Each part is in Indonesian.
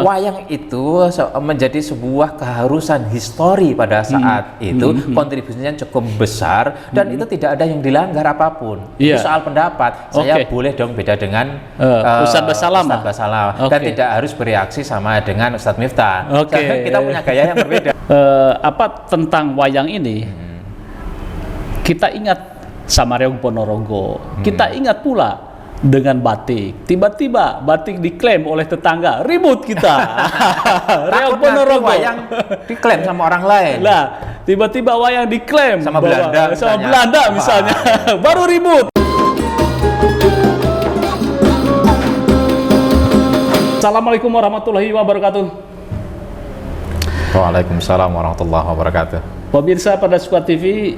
Wayang itu menjadi sebuah keharusan histori pada saat itu, kontribusinya cukup besar dan itu tidak ada yang dilanggar apapun. Itu soal pendapat. Saya boleh dong beda dengan Ustadz Basalamah, dan tidak harus bereaksi sama dengan Ustadz Miftah. Kita punya gaya yang berbeda. Apa tentang wayang ini? Kita ingat Samareog Ponorogo. Kita ingat pula dengan batik. Tiba-tiba batik diklaim oleh tetangga, ribut kita. Reog Ponorogo wayang diklaim sama orang lain. Lah, tiba-tiba wayang diklaim sama Belanda, misalnya. Baru ribut. Assalamualaikum warahmatullahi wabarakatuh. Waalaikumsalam warahmatullahi wabarakatuh. Pemirsa pada Squad TV,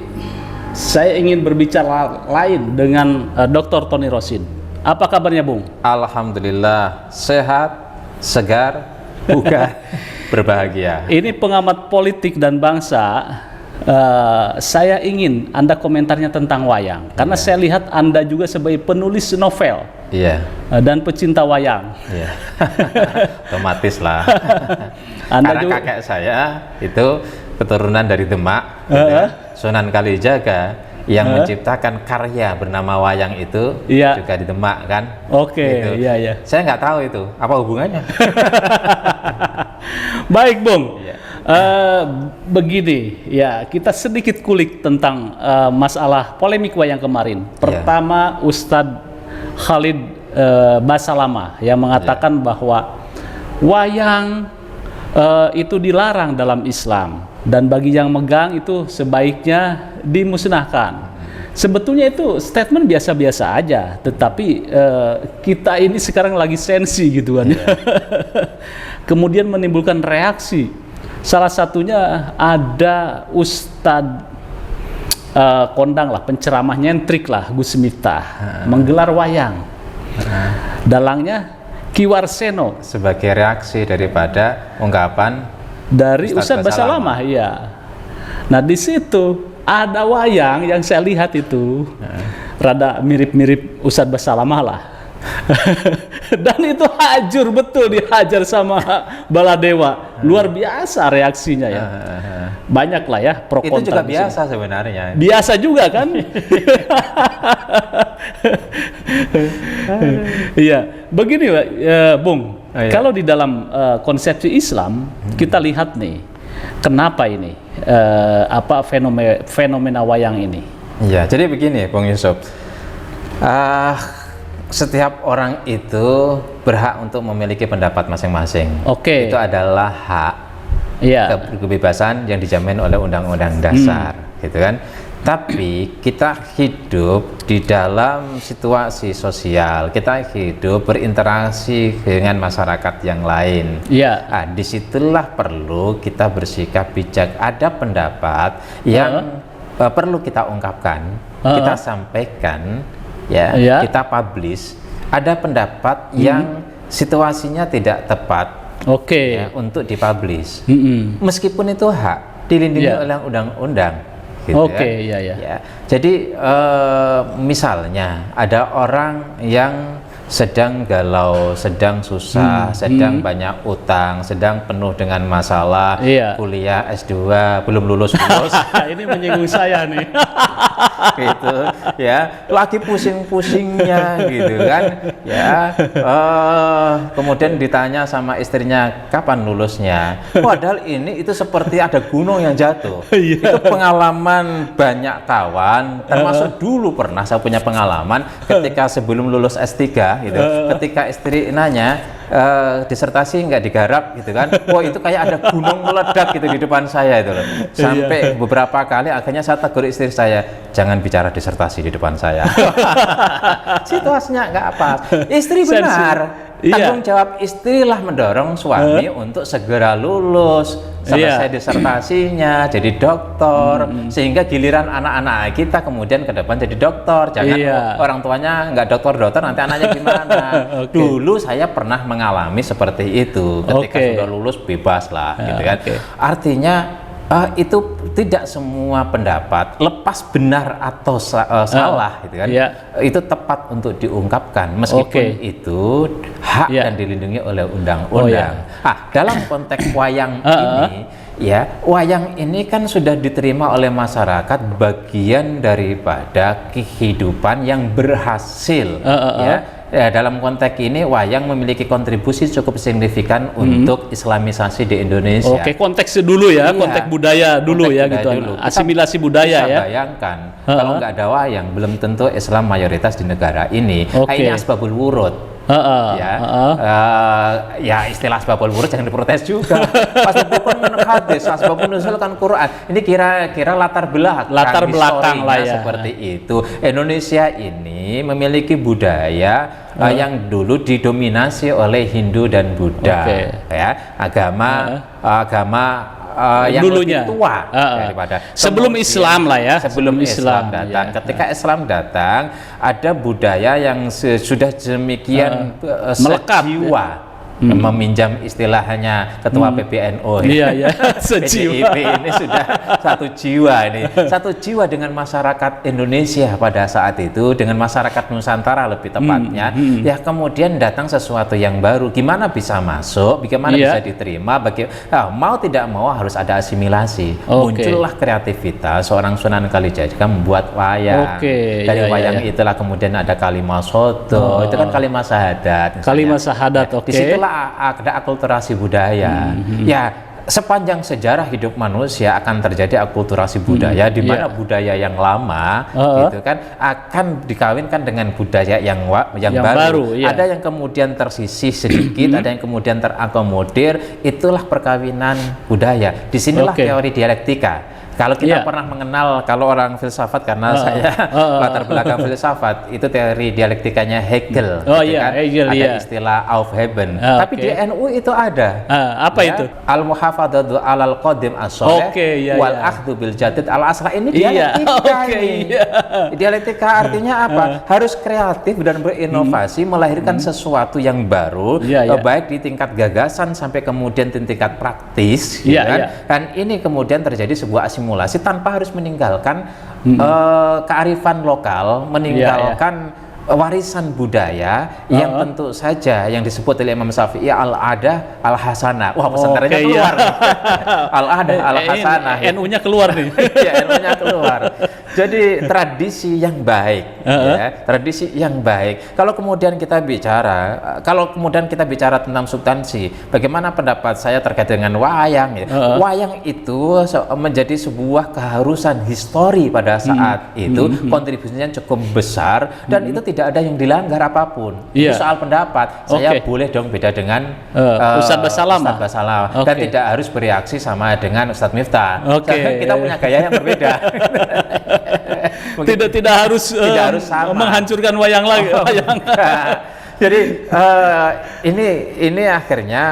saya ingin berbicara lain dengan Dr. Tony Rosin. Apa kabarnya, Bung? Alhamdulillah, sehat, segar, bugar, berbahagia. Ini pengamat politik dan bangsa. Saya ingin Anda komentarnya tentang wayang, karena saya lihat Anda juga sebagai penulis novel dan pecinta wayang. Otomatis lah. Anda Karena juga... kakek saya itu keturunan dari Demak, Sunan Kalijaga, yang menciptakan karya bernama wayang itu juga di Demak kan. Gitu. Saya nggak tahu itu apa hubungannya. Baik, Bung. Begini ya, kita sedikit kulik tentang masalah polemik wayang kemarin. Pertama, Ustadz Khalid Basalamah yang mengatakan bahwa wayang itu dilarang dalam Islam, dan bagi yang megang itu sebaiknya dimusnahkan. Sebetulnya itu statement biasa-biasa aja, tetapi kita ini sekarang lagi sensi gitu kan. Kemudian menimbulkan reaksi. Salah satunya ada Ustadz kondang lah, penceramah nyentrik lah, Gus Miftah, menggelar wayang. Dalangnya Ki Warseno sebagai reaksi daripada ungkapan dari Ustadz Basalamah. Nah, di situ ada wayang yang saya lihat itu rada mirip-mirip Ustadz Basalamah lah. Dan itu hajur betul, dihajar sama Baladewa. Luar biasa reaksinya ya. Banyak lah ya pro kontra. Itu juga biasa sebenarnya. Biasa juga kan? Iya, begini Bung. Kalau di dalam konsepsi Islam kita lihat nih, kenapa ini apa fenomena wayang ini? Iya, jadi begini, Bung Yusuf. Setiap orang itu berhak untuk memiliki pendapat masing-masing. Itu adalah hak kebebasan yang dijamin oleh Undang-Undang Dasar, gitu kan. Tapi kita hidup di dalam situasi sosial, kita hidup berinteraksi dengan masyarakat yang lain. Disitulah perlu kita bersikap bijak. Ada pendapat yang perlu kita ungkapkan, kita sampaikan, kita publish. Ada pendapat yang situasinya tidak tepat untuk dipublish, meskipun itu hak dilindungi oleh undang-undang. Jadi misalnya ada orang yang sedang galau, sedang susah, sedang banyak utang, sedang penuh dengan masalah, kuliah S2 belum lulus. Ini menyinggung saya nih. Gitu ya, lagi pusing-pusingnya gitu kan ya. Kemudian ditanya sama istrinya kapan lulusnya, padahal itu seperti ada gunung yang jatuh. Itu pengalaman banyak kawan, termasuk dulu pernah saya punya pengalaman ketika sebelum lulus S3 gitu, ketika istri nanya disertasi nggak digarap gitu kan, itu kayak ada gunung meledak gitu di depan saya itu loh. Sampai beberapa kali akhirnya saya tegur istri saya, jangan bicara disertasi di depan saya. Situasinya nggak apa. Istri benar, tanggung jawab istrilah mendorong suami untuk segera lulus, selesai disertasinya, jadi dokter, sehingga giliran anak-anak kita kemudian ke depan jadi dokter. Jangan orang tuanya nggak dokter-dokter, nanti anaknya gimana. Dulu saya pernah mengalami seperti itu, ketika sudah lulus bebas lah gitu kan. Artinya itu tidak semua pendapat, lepas benar atau salah gitu kan, itu tepat untuk diungkapkan, meskipun itu hak Ya. dan dilindungi oleh undang-undang. Oh, ya. Dalam konteks wayang ini, ya, wayang ini kan sudah diterima oleh masyarakat bagian daripada kehidupan yang berhasil, ya. Ya, dalam konteks ini wayang memiliki kontribusi cukup signifikan untuk Islamisasi di Indonesia. Oke, konteksnya dulu ya, Iya. konteks budaya dulu Konteks ya budaya gitu. dulu. Asimilasi budaya Bisa ya. bayangkan kalau nggak ada wayang, belum tentu Islam mayoritas di negara ini. Oke. Ini asbabul wurud. Ya, ya istilah asbabul wurud jangan diprotes juga. Asbabul kan hadis, asbabun nuzul kan Quran. Ini kira-kira latar belakang lah ya. seperti itu. Indonesia ini memiliki budaya yang dulu didominasi oleh Hindu dan Buddha, ya, agama yang dulunya lebih tua daripada sebelum Islam lah ya. Sebelum Islam datang. Ya. Ketika Islam datang, ada budaya yang sudah demikian melekat, sejiwa. Meminjam istilahnya ketua PBNU, iya, sejiwa. PDIP ini sudah satu jiwa dengan masyarakat Indonesia pada saat itu, dengan masyarakat Nusantara lebih tepatnya. Ya, kemudian datang sesuatu yang baru, gimana bisa masuk, bagaimana bisa diterima, mau tidak mau harus ada asimilasi. Muncullah kreativitas seorang Sunan Kalijaga membuat wayang. Dari wayang itulah kemudian ada kalimat soto, itu kan kalimat syahadat. Kalimat syahadat, Disitulah ada akulturasi budaya. Ya, sepanjang sejarah hidup manusia akan terjadi akulturasi budaya, di mana budaya yang lama gitu kan akan dikawinkan dengan budaya yang baru. Ada yang kemudian tersisih sedikit, ada yang kemudian terakomodir. Itulah perkawinan budaya. Disinilah teori dialektika. Kalau kita pernah mengenal, kalau orang filsafat, karena saya latar belakang filsafat, itu teori dialektikanya Hegel. Hegel, ada istilah Aufheben. Tapi di NU itu ada. Apa itu? Al-muhafadzatu alal qadim as-shalih wal akhdhu bil jadid al-aslah. Ini dialektika ini. Dialektika artinya apa? Harus kreatif dan berinovasi, melahirkan sesuatu yang baru, baik di tingkat gagasan sampai kemudian di tingkat praktis. Dan ini kemudian terjadi sebuah asimilasi tanpa harus meninggalkan kearifan lokal, meninggalkan warisan budaya yang tentu saja yang disebut oleh Imam Syafi'i al-adah al-hasanah. Wah, pesantrennya keluar. Al-adah al-hasanah. NU-nya keluar nih. Ya, NU-nya keluar. Jadi tradisi yang baik, ya, tradisi yang baik. Kalau kemudian kita bicara tentang substansi, bagaimana pendapat saya terkait dengan wayang? Wayang itu menjadi sebuah keharusan histori pada saat itu, kontribusinya cukup besar dan itu tidak ada yang dilanggar apapun. Itu soal pendapat. Saya boleh dong beda dengan Ustadz Basalamah. Dan tidak harus bereaksi sama dengan Ustadz Miftah. Kita punya gaya yang berbeda. tidak harus sama. menghancurkan wayang lagi. Jadi ini akhirnya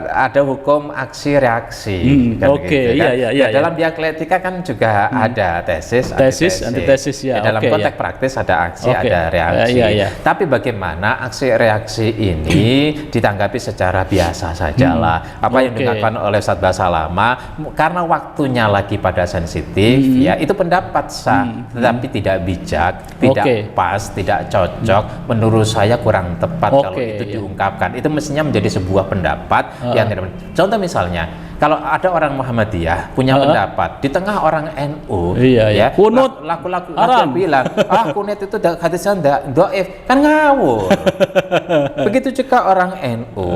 ada hukum aksi reaksi. Dalam dialektika kan juga ada tesis, antitesis. Dalam konteks praktis ada aksi, ada reaksi. Tapi bagaimana aksi reaksi ini ditanggapi secara biasa sajalah. Apa yang dilakukan oleh Ustadz Basalamah, karena waktunya lagi pada sensitif, ya itu pendapat sah, tetapi tidak bijak, tidak pas, tidak cocok. Menurut saya kurang tepat kalau itu diungkapkan. Itu mestinya menjadi sebuah pendapat yang tidak. Contoh misalnya, kalau ada orang Muhammadiyah punya pendapat di tengah orang NU, kunut laku-laku bilang, kunut itu hadisnya dhaif, kan ngawur. Begitu juga orang NU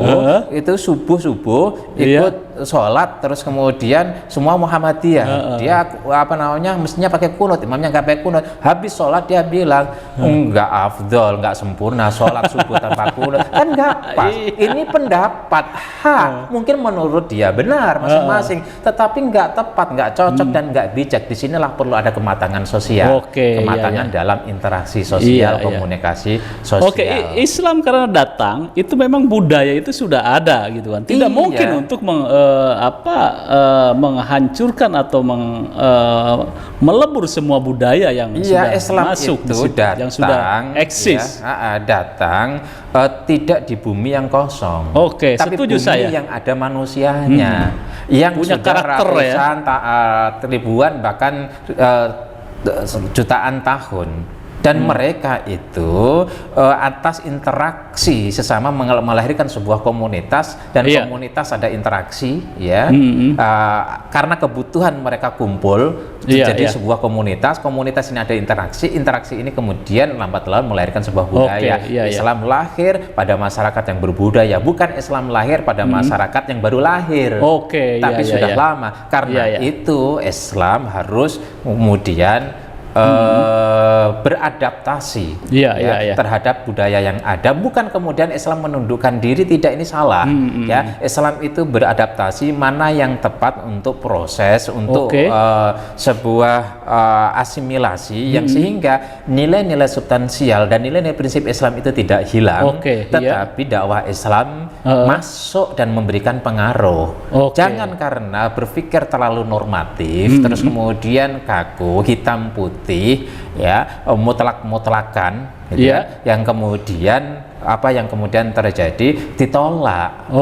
itu subuh ikut sholat, terus kemudian semua Muhammadiyah dia mestinya pakai kunut, imamnya nggak pakai kunut. Habis sholat dia bilang nggak afdol, nggak sempurna sholat subuh tanpa kunut, kan nggak pas. Ini pendapat mungkin menurut dia benar masing-masing, tetapi nggak tepat, nggak cocok dan nggak bijak. Disinilah perlu ada kematangan sosial, kematangan dalam interaksi sosial, komunikasi sosial. Islam karena datang itu memang budaya itu sudah ada gitu kan. Tidak mungkin untuk menghancurkan atau melebur semua budaya yang sudah Islam masuk itu datang, yang sudah eksis. Datang tidak di bumi yang kosong. Tapi setuju bumi saya. yang ada manusianya, yang punya sudah karakter ratusan, ribuan bahkan jutaan tahun Dan mereka itu atas interaksi sesama melahirkan sebuah komunitas, dan komunitas ada interaksi, ya. Karena kebutuhan mereka kumpul jadi sebuah komunitas. Komunitas ini ada interaksi ini kemudian lambat laun melahirkan sebuah budaya. Islam lahir pada masyarakat yang berbudaya, bukan Islam lahir pada masyarakat yang baru lahir. Tapi sudah lama. Karena itu Islam harus kemudian beradaptasi terhadap budaya yang ada, bukan kemudian Islam menundukkan diri. Tidak, ini salah. Ya, Islam itu beradaptasi mana yang tepat untuk proses, untuk sebuah asimilasi yang sehingga nilai-nilai substansial dan nilai-nilai prinsip Islam itu tidak hilang, tetapi dakwah Islam masuk dan memberikan pengaruh. Jangan karena berpikir terlalu normatif terus kemudian kaku, hitam putih, ya, mutlak-mutlakan, gitu ya, yang kemudian terjadi ditolak.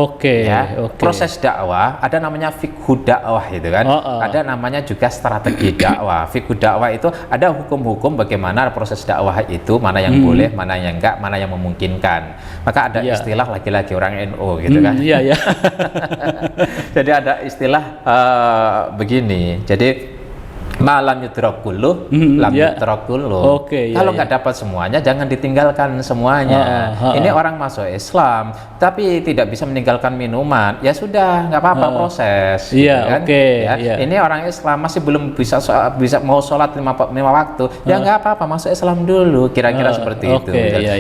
Proses dakwah ada namanya fikhu dakwah, itu kan. Ada namanya juga strategi dakwah. Fikhu dakwah itu ada hukum-hukum bagaimana proses dakwah itu, mana yang boleh, mana yang enggak, mana yang memungkinkan. Maka ada istilah lagi-lagi orang NU, gitu kan. Jadi ada istilah begini. Jadi malam yudrak kulluh, lam yudrak kulluh. Kalau nggak dapat semuanya, jangan ditinggalkan semuanya. Ini orang masuk Islam, tapi tidak bisa meninggalkan minuman. Ya sudah, nggak apa-apa, proses. Ini orang Islam masih belum bisa mau sholat lima waktu. Ya nggak apa-apa, masuk Islam dulu. Kira-kira seperti itu.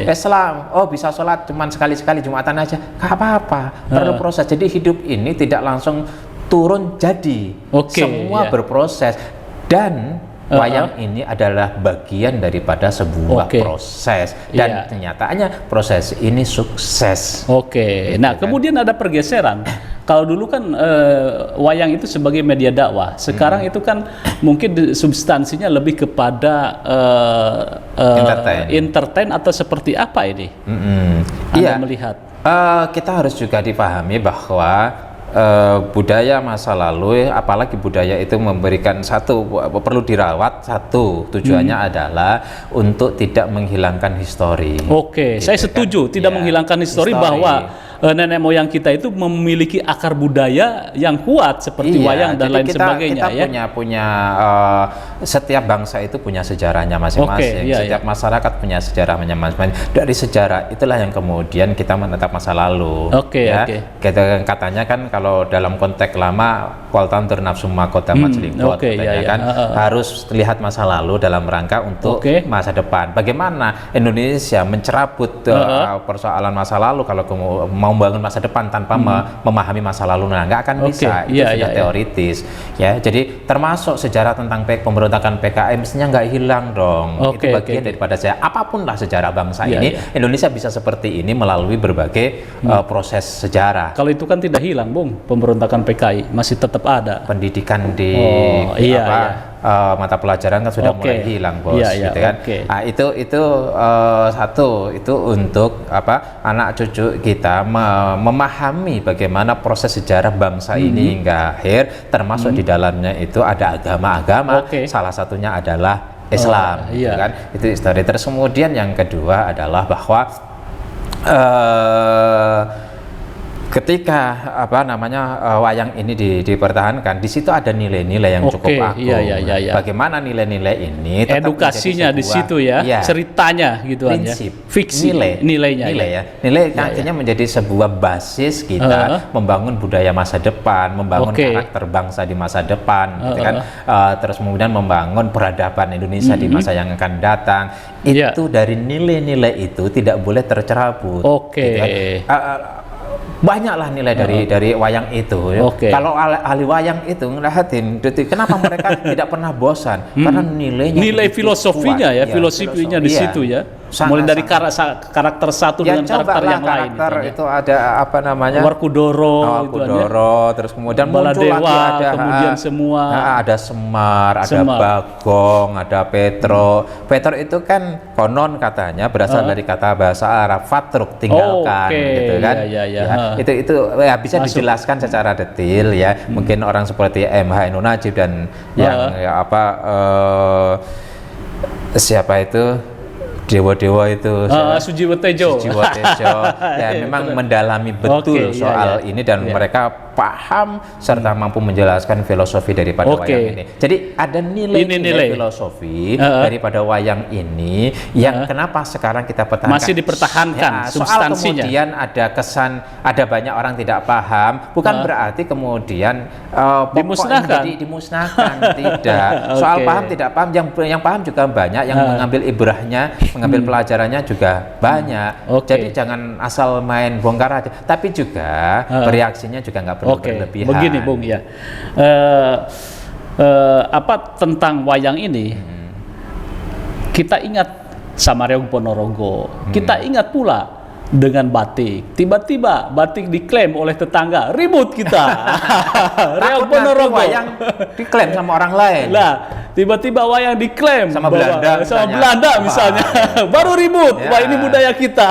Islam, bisa sholat cuma sekali-sekali Jumatan aja, nggak apa-apa. Perlu proses. Jadi hidup ini tidak langsung turun jadi. Semua berproses. Dan wayang ini adalah bagian daripada sebuah proses, dan kenyataannya proses ini sukses. Nah, kemudian ada pergeseran. Kalau dulu kan wayang itu sebagai media dakwah, sekarang itu kan mungkin substansinya lebih kepada entertain atau seperti apa ini? Anda melihat? Kita harus juga dipahami bahwa budaya masa lalu, apalagi budaya itu memberikan perlu dirawat, tujuannya adalah untuk tidak menghilangkan histori. Saya setuju, tidak menghilangkan histori, bahwa nenek moyang kita itu memiliki akar budaya yang kuat seperti wayang dan lain sebagainya. Kita punya setiap bangsa itu punya sejarahnya masing-masing. Setiap masyarakat punya sejarahnya masing-masing. Dari sejarah itulah yang kemudian kita menetap masa lalu. Katanya kan kalau dalam konteks lama, koltan turnafsu makota majlingkot, harus lihat masa lalu dalam rangka untuk masa depan. Bagaimana Indonesia mencerabut persoalan masa lalu kalau mau membangun masa depan tanpa memahami masa lalu, nggak akan bisa. Itu sudah teoritis, ya. Jadi termasuk sejarah tentang pemberontakan PKI mestinya nggak hilang dong. Itu bagian daripada apapun lah sejarah bangsa ini. Indonesia bisa seperti ini melalui berbagai proses sejarah. Kalau itu kan tidak hilang, Bung, pemberontakan PKI masih tetap ada. Pendidikan di mata pelajaran kan sudah mulai hilang, bos, gitu kan. Nah, itu satu, itu untuk anak cucu kita memahami bagaimana proses sejarah bangsa ini hingga akhir, termasuk di dalamnya itu ada agama-agama, salah satunya adalah Islam, gitu kan. Itu histori. Terus kemudian yang kedua adalah bahwa ketika wayang ini dipertahankan, di situ ada nilai-nilai yang cukup agung. Bagaimana nilai-nilai ini edukasinya di situ ceritanya gitu aja. Fiksi, nilainya. Nilai akhirnya menjadi sebuah basis kita membangun budaya masa depan, membangun karakter bangsa di masa depan, gitu kan. Terus kemudian membangun peradaban Indonesia di masa yang akan datang. Itu dari nilai-nilai itu tidak boleh tercerabut. Gitu kan. Banyaklah nilai dari wayang itu. Kalau ahli wayang itu ngeliatin, kenapa mereka tidak pernah bosan? Karena nilai filosofinya kuat, filosofinya di situ ya. Mulai dari karakter satu dengan karakter yang lain. Itu ada Warkudoro, terus kemudian muncul lagi ada kemudian semua. Ada Semar, ada Bagong, ada Petro. Petro itu kan konon katanya berasal dari kata bahasa Arab fatruk, tinggalkan, gitu kan. Itu bisa dijelaskan secara detail ya. Mungkin orang seperti MH Ainun Najib dan yang siapa itu dewa-dewa itu Sujiwo Tejo. Ya memang mendalami betul soal ini dan mereka paham serta mampu menjelaskan filosofi daripada wayang ini. Jadi ada nilai filosofi daripada wayang ini yang kenapa sekarang kita pertahankan, masih dipertahankan soal substansinya. kemudian ada kesan, ada banyak orang tidak paham, bukan berarti kemudian dimusnahkan. Dimusnahkan tidak. Soal paham tidak paham, yang paham juga banyak, yang mengambil ibrahnya, mengambil pelajarannya juga banyak. Jadi jangan asal main bongkar aja, tapi juga bereaksinya juga nggak perlu berlebihan. Begini Bung ya, apa tentang wayang ini, kita ingat Samareog Ponorogo, kita ingat pula dengan batik. Tiba-tiba batik diklaim oleh tetangga, ribut kita. Reog Ponorogo wayang diklaim sama orang lain. Lah, tiba-tiba wayang diklaim sama Belanda, misalnya. Baru ribut. Wah, ini budaya kita.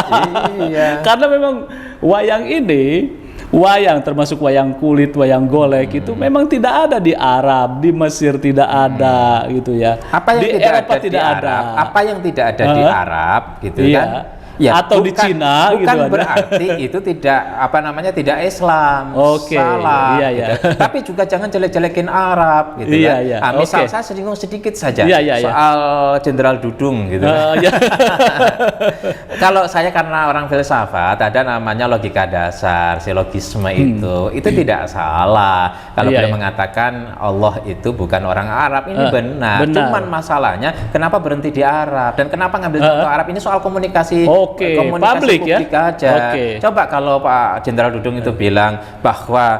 Iya. Karena memang wayang ini, wayang termasuk wayang kulit, wayang golek itu memang tidak ada di Arab, di Mesir tidak ada gitu ya. Apa yang di tidak Eropa ada tidak di ada. Arab, apa yang tidak ada di Arab gitu kan? Ya, atau di Cina bukan gitu berarti itu tidak tidak Islam. Salah gitu. Tapi juga jangan jelek-jelekin Arab gitu kan. Misal saya singgung sedikit saja soal Jenderal Dudung gitu. Kalau saya karena orang filsafat, ada namanya logika dasar, silogisme itu tidak salah. Kalau beliau mengatakan Allah itu bukan orang Arab, ini benar. Cuman masalahnya kenapa berhenti di Arab dan kenapa ngambil contoh Arab, ini soal komunikasi. Komunikasi publik publik aja. Coba kalau Pak Jenderal Dudung itu bilang bahwa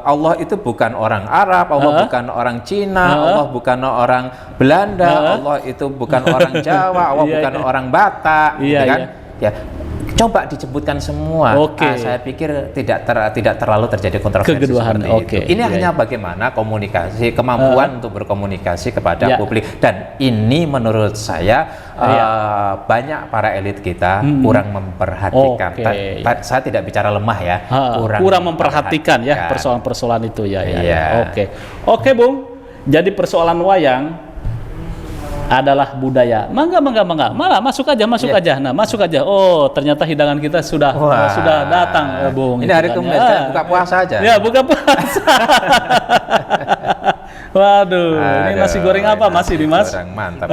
Allah itu bukan orang Arab, Allah bukan orang Cina, Allah bukan orang Belanda, Allah itu bukan orang Jawa, Allah bukan orang Batak, gitu kan? Ya, coba disebutkan semua. Saya pikir tidak terlalu terjadi kontroversi seperti itu. Ini hanya bagaimana komunikasi, kemampuan untuk berkomunikasi kepada publik, dan ini menurut saya banyak para elit kita kurang memperhatikan. Saya tidak bicara lemah ya, kurang memperhatikan ya persoalan-persoalan itu ya. Oke Bung, jadi persoalan wayang adalah budaya. Mangga. Malah masuk aja. Nah, masuk aja. Oh, ternyata hidangan kita sudah datang, Bung. Ini hari Kamis, buka puasa aja. Ya, buka puasa. Waduh, ini nasi goreng apa masih nih, Mas? Goreng mantap.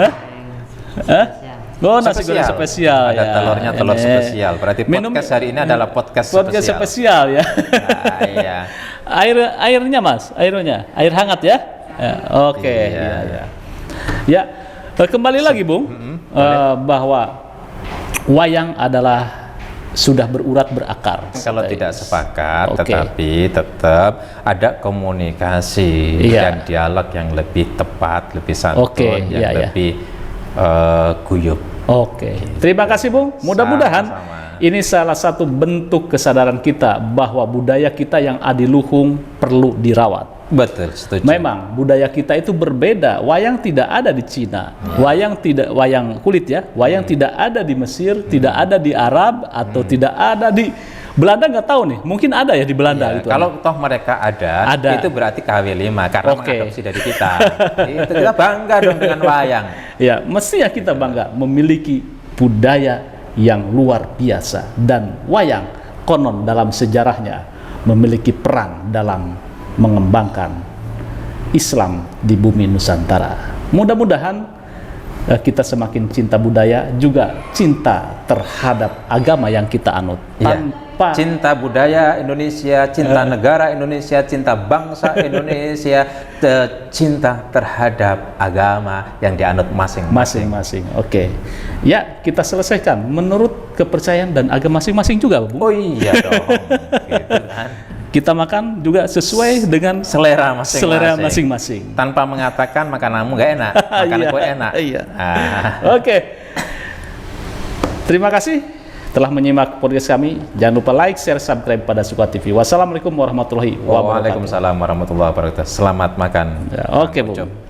Oh, nasi goreng spesial ada telurnya, telur spesial. Berarti podcast hari ini adalah podcast spesial ya. Iya. Airnya, Mas, air hangat ya. Oke. Ya. Kembali lagi Bung, bahwa wayang adalah sudah berurat berakar. Kalau tidak sepakat, tetapi tetap ada komunikasi dan dialog yang lebih tepat, lebih santun, yang lebih guyup. Terima kasih Bung. Mudah-mudahan ini salah satu bentuk kesadaran kita bahwa budaya kita yang adiluhung perlu dirawat. Betul, setuju. Memang budaya kita itu berbeda. Wayang tidak ada di Cina, wayang kulit ya, wayang tidak ada di Mesir, tidak ada di Arab, atau tidak ada di Belanda, nggak tahu nih. Mungkin ada ya di Belanda gitu. Kalau toh mereka ada, itu berarti KW5 karena mengadopsi dari kita. Itu kita bangga dong dengan wayang. Ya, mestinya kita bangga memiliki budaya yang luar biasa, dan wayang konon dalam sejarahnya memiliki peran dalam mengembangkan Islam di bumi Nusantara. Mudah-mudahan kita semakin cinta budaya, juga cinta terhadap agama yang kita anut. Tanpa cinta budaya Indonesia, cinta negara Indonesia, cinta bangsa Indonesia, cinta terhadap agama yang dianut masing-masing. Ya, kita selesaikan menurut kepercayaan dan agama masing-masing juga, Bu. Oh iya dong. Gitu kan. Kita makan juga sesuai dengan selera masing-masing. Tanpa mengatakan makananmu nggak enak, makananku enak. Terima kasih telah menyimak podcast kami. Jangan lupa like, share, subscribe pada Suka TV. Wassalamualaikum warahmatullahi wabarakatuh. Waalaikumsalam warahmatullahi wabarakatuh. Selamat makan. Bung.